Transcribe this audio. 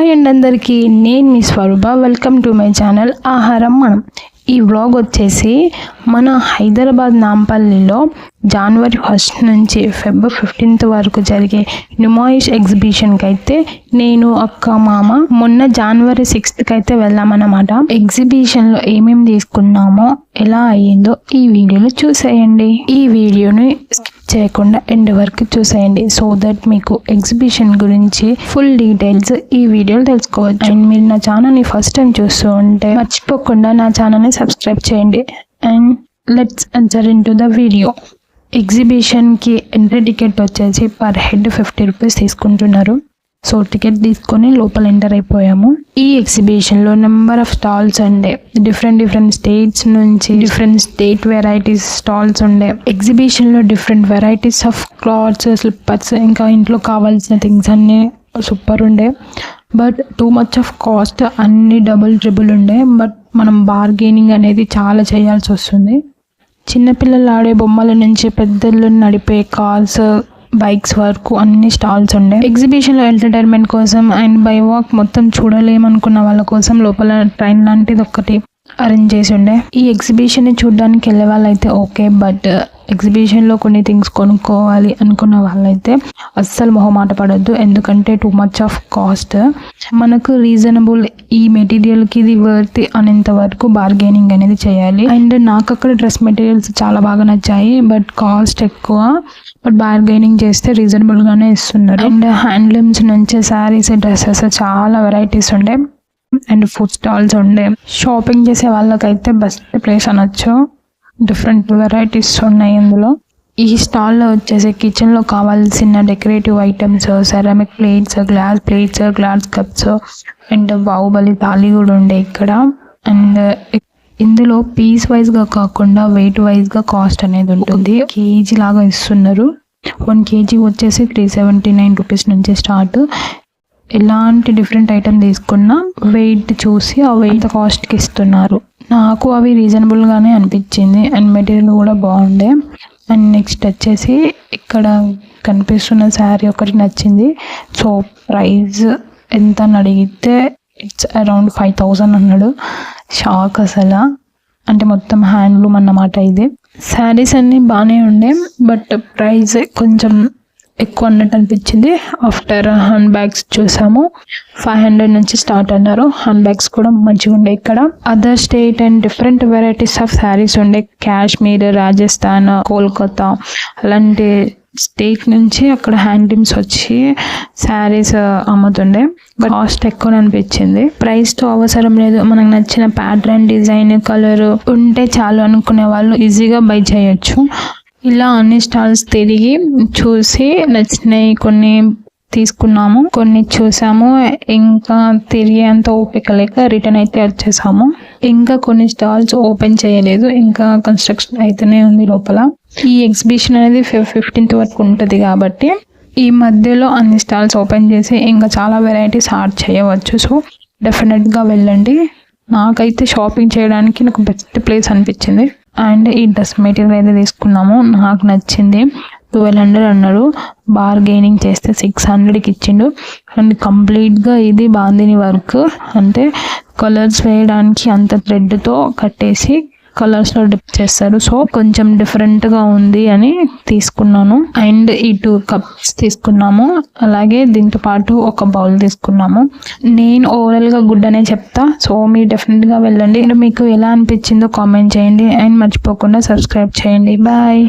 Hi అండి అందరికీ, నేను మీ స్వరూప. వెల్కమ్ టు మై ఛానల్ ఆహారం మనం. ఈ వ్లాగ్ వచ్చేసి మన హైదరాబాద్ నాంపల్లిలో జనవరి 1 నుంచి ఫిబ్రవరి 15 వరకు జరిగే నుమాయిష్ ఎగ్జిబిషన్కి అయితే నేను అక్క మామ మొన్న జనవరి 6కి అయితే వెళ్ళామన్నమాట. ఎగ్జిబిషన్లో ఏమేమి తీసుకున్నామో ఎలా అయ్యిందో ఈ వీడియోలో చూసేయండి. ఈ వీడియోని స్కిప్ చేయకుండా ఎండ్ వరకు చూసేయండి, సో దట్ మీకు ఎగ్జిబిషన్ గురించి ఫుల్ డీటెయిల్స్ ఈ వీడియోలో తెలుసుకోవచ్చు. అండ్ మీరు నా ఛానల్ని ఫస్ట్ టైం చూస్తూ ఉంటే మర్చిపోకుండా నా ఛానల్ని సబ్స్క్రైబ్ చేయండి. And let's enter into the video. ఎగ్జిబిషన్కి ఎంట్రీ టికెట్ వచ్చేసి పర్ హెడ్ 50 రూపీస్ తీసుకుంటున్నారు. సో టికెట్ తీసుకొని లోపల ఎంటర్ అయిపోయాము. ఈ ఎగ్జిబిషన్లో నెంబర్ ఆఫ్ స్టాల్స్ ఉండే, డిఫరెంట్ స్టేట్స్ నుంచి డిఫరెంట్ స్టేట్ వెరైటీస్ స్టాల్స్ ఉండే. ఎగ్జిబిషన్లో different varieties of clothes, slippers, ఇంకా ఇంట్లో కావాల్సిన థింగ్స్ అన్నీ సూపర్ ఉండే. But too much of cost, అన్ని డబుల్ ట్రిబుల్ ఉండే. బట్ మనం బార్గెనింగ్ అనేది చాలా చేయాల్సి వస్తుంది. చిన్నపిల్లలు ఆడే బొమ్మల నుంచి పెద్దలు నడిపే కార్స్, బైక్స్ వరకు అన్ని స్టాల్స్ ఉండే. ఎగ్జిబిషన్లో ఎంటర్టైన్మెంట్ కోసం అండ్ బై వాక్ మొత్తం చూడలేమనుకున్న వాళ్ళ కోసం లోపల ట్రైన్ లాంటిది ఒకటి అరేంజ్ చేసి ఉండే. ఈ ఎగ్జిబిషన్ని చూడడానికి వెళ్ళే వాళ్ళైతే ఓకే, బట్ ఎగ్జిబిషన్లో కొన్ని థింగ్స్ కొనుక్కోవాలి అనుకున్న వాళ్ళైతే అస్సలు మొహమాట పడద్దు, ఎందుకంటే టూ మచ్ ఆఫ్ కాస్ట్. మనకు రీజనబుల్, ఈ మెటీరియల్కి ఇది వర్త్ అనేంత వరకు బార్గెనింగ్ అనేది చేయాలి. అండ్ నాకు అక్కడ డ్రెస్ మెటీరియల్స్ చాలా బాగా నచ్చాయి, బట్ కాస్ట్ ఎక్కువ. బట్ బార్గెనింగ్ చేస్తే రీజనబుల్గానే ఇస్తున్నారు. అండ్ హ్యాండ్లూమ్స్ నుంచి శారీస్, డ్రెస్సెస్ చాలా వెరైటీస్ ఉండే. అండ్ ఫుడ్ స్టాల్స్ ఉండే. షాపింగ్ చేసే వాళ్ళకైతే బెస్ట్ ప్లేస్ అనొచ్చు. డిఫరెంట్ వెరైటీస్ ఉన్నాయి ఇందులో. ఈ స్టాల్లో వచ్చేసి కిచెన్లో కావాల్సిన decorative items, ceramic plates, glass plates, glass cups, and Baahubali thali కూడా ఉండే ఇక్కడ. అండ్ ఇందులో పీస్ వైజ్గా కాకుండా వెయిట్ వైజ్గా కాస్ట్ అనేది ఉంటుంది. కేజీ లాగా ఇస్తున్నారు. 1 kg వచ్చేసి 379 రూపీస్ నుంచి స్టార్ట్. ఎలాంటి డిఫరెంట్ ఐటమ్ తీసుకున్నా వెయిట్ చూసి ఆ వెయిట్ కాస్ట్కి ఇస్తున్నారు. నాకు అవి రీజనబుల్గానే అనిపించింది. అండ్ మెటీరియల్ కూడా బాగుండే. అండ్ నెక్స్ట్ వచ్చేసి ఇక్కడ కనిపిస్తున్న శారీ ఒకటి నచ్చింది. సో ప్రైస్ ఎంత అని అడిగితే ఇట్స్ అరౌండ్ 5000 అన్నాడు. షాక్ అసలు. అంటే మొత్తం హ్యాండ్లూమ్ అన్నమాట ఇది. శారీస్ అన్నీ బాగానే ఉండే, బట్ ప్రైస్ కొంచెం ఎక్కువ అన్నట్టు అనిపించింది. ఆఫ్టర్ హ్యాండ్ బ్యాగ్స్ చూసాము, 500 నుంచి స్టార్ట్ అన్నారు. హ్యాండ్ బ్యాగ్స్ కూడా మంచిగా ఉండే. ఇక్కడ other state and different varieties of saris ఉండే. కాశ్మీర్, రాజస్థాన్, కోల్కతా అలాంటి స్టేట్ నుంచి అక్కడ హ్యాండ్లూమ్స్ వచ్చి శారీస్ అమ్ముతుండే. బట్ కాస్ట్ ఎక్కువ అనిపించింది. ప్రైస్తో అవసరం లేదు, మనకు నచ్చిన ప్యాటర్న్, డిజైన్, కలర్ ఉంటే చాలు అనుకునే వాళ్ళు ఈజీగా బై చేయొచ్చు. ఇలా అన్ని స్టాల్స్ తిరిగి చూసి నచ్చినాయి కొన్ని తీసుకున్నాము, కొన్ని చూసాము. ఇంకా తిరిగి అంత ఓపిక లేక రిటర్న్ అయితే వచ్చేసాము. ఇంకా కొన్ని స్టాల్స్ ఓపెన్ చేయలేదు, ఇంకా కన్స్ట్రక్షన్ అయితేనే ఉంది లోపల. ఈ ఎగ్జిబిషన్ అనేది 15th వరకు ఉంటుంది కాబట్టి ఈ మధ్యలో అన్ని స్టాల్స్ ఓపెన్ చేసి ఇంకా చాలా వెరైటీస్ ఆర్ట్ చేయవచ్చు. సో డెఫినెట్గా వెళ్ళండి. నాకైతే షాపింగ్ చేయడానికి నాకు బెస్ట్ ప్లేస్ అనిపించింది. అండ్ ఈ డ్రెస్ మెటీరియల్ అయితే తీసుకున్నాము, నాకు నచ్చింది. 1200 అన్నాడు, బార్గెనింగ్ చేస్తే 600కి ఇచ్చిండు. అండ్ కంప్లీట్గా ఇది బాందిని వర్క్, అంటే కలర్స్ వేయడానికి అంత థ్రెడ్తో కట్టేసి కలర్స్లో డిప్ చేస్తారు. సో కొంచెం డిఫరెంట్గా ఉంది అని తీసుకున్నాను. అండ్ ఈ 2 కప్స్ తీసుకున్నాము, అలాగే దీంతో పాటు ఒక బౌల్ తీసుకున్నాము. నేను ఓవరాల్గా గుడ్ అనే చెప్తా, సో మీరు డెఫినెట్గా వెళ్ళండి. మీకు ఎలా అనిపించిందో కామెంట్ చేయండి. అండ్ మర్చిపోకుండా సబ్స్క్రైబ్ చేయండి. బాయ్.